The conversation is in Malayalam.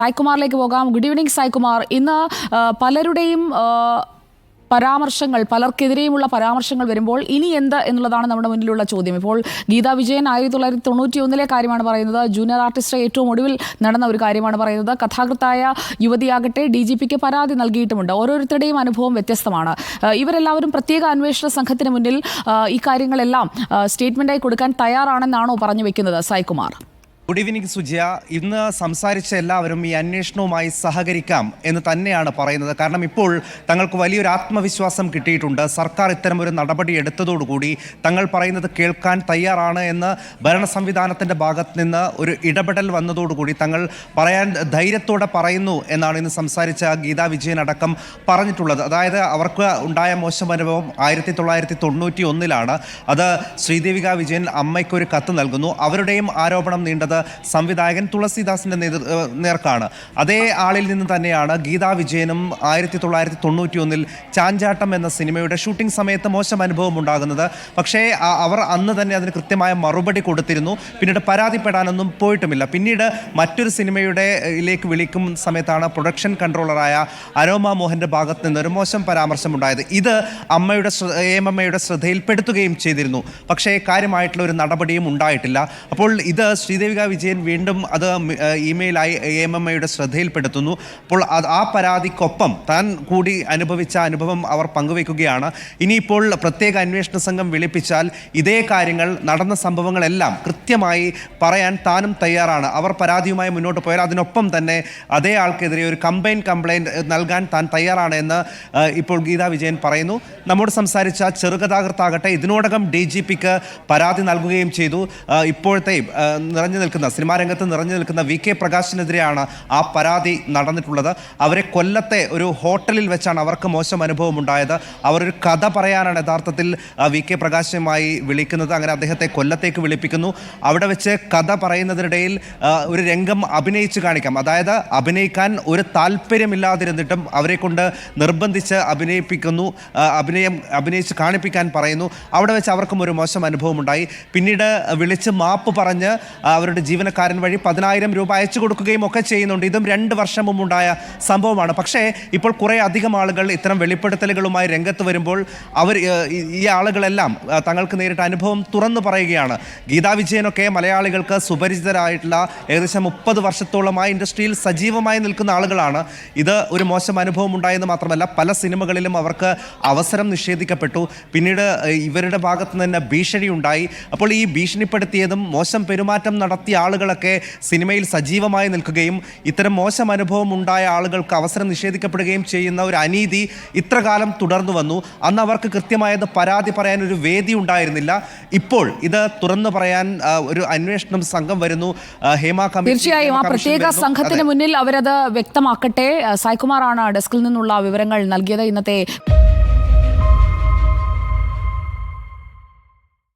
സായ്കുമാറിലേക്ക് പോകാം. Good evening Saikumar. ഇന്ന് പലരുടെയും പരാമർശങ്ങൾ, പലർക്കെതിരെയുമുള്ള പരാമർശങ്ങൾ വരുമ്പോൾ ഇനി എന്ത് എന്നുള്ളതാണ് നമ്മുടെ മുന്നിലുള്ള ചോദ്യം. ഇപ്പോൾ ഗീതാ വിജയൻ 1991 കാര്യമാണ് പറയുന്നത്. ജൂനിയർ ആർട്ടിസ്റ്റ് ഏറ്റവും ഒടുവിൽ നടന്ന ഒരു കാര്യമാണ് പറയുന്നത്. കഥാകൃത്തായ യുവതിയാകട്ടെ DGPക്ക് പരാതി നൽകിയിട്ടുമുണ്ട്. ഓരോരുത്തരുടെയും അനുഭവം വ്യത്യസ്തമാണ്. ഇവരെല്ലാവരും പ്രത്യേക അന്വേഷണ സംഘത്തിന് മുന്നിൽ ഈ കാര്യങ്ങളെല്ലാം സ്റ്റേറ്റ്മെന്റായി കൊടുക്കാൻ തയ്യാറാണെന്നാണോ പറഞ്ഞു വെക്കുന്നത് സായ്കുമാർ? Good evening സുജിയ. ഇന്ന് സംസാരിച്ച എല്ലാവരും ഈ അന്വേഷണവുമായി സഹകരിക്കാം എന്ന് തന്നെയാണ് പറയുന്നത്. കാരണം ഇപ്പോൾ തങ്ങൾക്ക് വലിയൊരു ആത്മവിശ്വാസം കിട്ടിയിട്ടുണ്ട്. സർക്കാർ ഇത്തരമൊരു നടപടി എടുത്തതോടുകൂടി തങ്ങൾ പറയുന്നത് കേൾക്കാൻ തയ്യാറാണ് എന്ന് ഭരണ സംവിധാനത്തിൻ്റെ ഭാഗത്ത് നിന്ന് ഒരു ഇടപെടൽ വന്നതോടുകൂടി തങ്ങൾ പറയാൻ ധൈര്യത്തോടെ പറയുന്നു എന്നാണ് ഇന്ന് സംസാരിച്ച ഗീതാ വിജയൻ അടക്കം പറഞ്ഞിട്ടുള്ളത്. അതായത് അവർക്ക് ഉണ്ടായ മോശം അനുഭവം 1991 അത് ശ്രീദേവിക വിജയൻ അമ്മയ്ക്കൊരു കത്ത് നൽകുന്നു. അവരുടെയും ആരോപണം നീണ്ടത് സംവിധായകൻ തുളസിദാസിന്റെ നേർക്കാണ്. അതേ ആളിൽ നിന്ന് തന്നെയാണ് ഗീതാ വിജയനും 1991 ചാഞ്ചാട്ടം എന്ന സിനിമയുടെ ഷൂട്ടിംഗ് സമയത്ത് മോശം അനുഭവം ഉണ്ടാകുന്നത്. പക്ഷേ അവർ അന്ന് തന്നെ അതിന് കൃത്യമായ മറുപടി കൊടുത്തിരുന്നു. പിന്നീട് പരാതിപ്പെടാനൊന്നും പോയിട്ടുമില്ല. പിന്നീട് മറ്റൊരു സിനിമയിലേക്ക് വിളിക്കും സമയത്താണ് പ്രൊഡക്ഷൻ കൺട്രോളറായ അരോമ മോഹൻ്റെ ഭാഗത്ത് നിന്നൊരു മോശം പരാമർശം ഉണ്ടായത്. ഇത് അമ്മയുടെ ശ്രദ്ധയിൽപ്പെടുത്തുകയും ചെയ്തിരുന്നു. പക്ഷേ കാര്യമായിട്ടുള്ള ഒരു നടപടിയും ഉണ്ടായിട്ടില്ല. അപ്പോൾ ഇത് ശ്രീദേവിക വിജയൻ വീണ്ടും അത് ഇമെയിലായി AMMയുടെ ശ്രദ്ധയിൽപ്പെടുത്തുന്നു. അപ്പോൾ ആ പരാതിക്കൊപ്പം താൻ കൂടി അനുഭവിച്ച അനുഭവം അവർ പങ്കുവയ്ക്കുകയാണ്. ഇനിയിപ്പോൾ പ്രത്യേക അന്വേഷണ സംഘം വിളിപ്പിച്ചാൽ ഇതേ കാര്യങ്ങൾ, നടന്ന സംഭവങ്ങളെല്ലാം കൃത്യമായി പറയാൻ താനും തയ്യാറാണ്. അവർ പരാതിയുമായി മുന്നോട്ട് പോയാൽ അതിനൊപ്പം തന്നെ അതേ ആൾക്കെതിരെ ഒരു കംപ്ലൈൻറ്റ് നൽകാൻ താൻ തയ്യാറാണ് എന്ന് ഇപ്പോൾ ഗീതാ വിജയൻ പറയുന്നു. നമ്മോട് സംസാരിച്ച ചെറുകഥാകൃത്താകട്ടെ ഇതിനോടകം DGPക്ക് പരാതി നൽകുകയും ചെയ്തു. ഇപ്പോഴത്തെ സിനിമാ രംഗത്ത് നിറഞ്ഞു നിൽക്കുന്ന VK പ്രകാശിനെതിരെയാണ് ആ പരാതി നടന്നിട്ടുള്ളത്. അവരെ കൊല്ലത്തെ ഒരു ഹോട്ടലിൽ വെച്ചാണ് അവർക്ക് മോശം അനുഭവം ഉണ്ടായത്. അവരൊരു കഥ പറയാനാണ് യഥാർത്ഥത്തിൽ VK പ്രകാശുമായി വിളിക്കുന്നത്. അങ്ങനെ അദ്ദേഹത്തെ കൊല്ലത്തേക്ക് വിളിപ്പിക്കുന്നു. അവിടെ വെച്ച് കഥ പറയുന്നതിനിടയിൽ ഒരു രംഗം അഭിനയിച്ച് കാണിക്കാം. അതായത് അഭിനയിക്കാൻ ഒരു താല്പര്യമില്ലാതിരുന്നിട്ടും അവരെ കൊണ്ട് നിർബന്ധിച്ച് അഭിനയിച്ച് കാണിപ്പിക്കാൻ പറയുന്നു. അവിടെ വെച്ച് അവർക്കും ഒരു മോശം അനുഭവം ഉണ്ടായി. പിന്നീട് വിളിച്ച് മാപ്പ് പറഞ്ഞ് അവരുടെ ജീവനക്കാരൻ വഴി 10,000 രൂപ അയച്ചു കൊടുക്കുകയും ഒക്കെ ചെയ്യുന്നുണ്ട്. ഇതും 2 വർഷം മുമ്പുണ്ടായ സംഭവമാണ്. പക്ഷേ ഇപ്പോൾ കുറേ അധികം ആളുകൾ ഇത്തരം വെളിപ്പെടുത്തലുകളുമായി രംഗത്ത് വരുമ്പോൾ ഈ ആളുകളെല്ലാം തങ്ങൾക്ക് നേരിട്ട അനുഭവം തുറന്നു പറയുകയാണ്. ഗീതാ വിജയനൊക്കെ മലയാളികൾക്ക് സുപരിചിതരായിട്ടുള്ള ഏകദേശം 30 വർഷത്തോളമായി ഇൻഡസ്ട്രിയിൽ സജീവമായി നിൽക്കുന്ന ആളുകളാണ്. ഇത് ഒരു മോശം അനുഭവം ഉണ്ടായെന്ന് മാത്രമല്ല, പല സിനിമകളിലും അവർക്ക് അവസരം നിഷേധിക്കപ്പെട്ടു. പിന്നീട് ഇവരുടെ ഭാഗത്ത് നിന്ന് ഭീഷണി ഉണ്ടായി. അപ്പോൾ ഈ ഭീഷണിപ്പെടുത്തിയതും മോശം പെരുമാറ്റം നടത്തിയ ആളുകളൊക്കെ സിനിമയിൽ സജീവമായി നിൽക്കുകയും ഇത്തരം മോശം അനുഭവം ഉണ്ടായ ആളുകൾക്ക് അവസരം നിഷേധിക്കപ്പെടുകയും ചെയ്യുന്ന ഒരു അനീതി ഇത്രകാലം തുടർന്നു വന്നു. അന്ന് അവർക്ക് കൃത്യമായത് പരാതി പറയാൻ ഒരു വേദി ഉണ്ടായിരുന്നില്ല. ഇപ്പോൾ ഇത് തുറന്നു പറയാൻ ഒരു അന്വേഷണം സംഘം വരുന്നു. ഹേമ കമ്മിറ്റി തീർച്ചയായും ആ പ്രത്യേക സംഘത്തിന് മുന്നിൽ അവരത് വ്യക്തമാക്കട്ടെ. സായ്കുമാറാണ് ഡെസ്കിൽ നിന്നുള്ള വിവരങ്ങൾ നൽകിയത്. ഇന്നത്തെ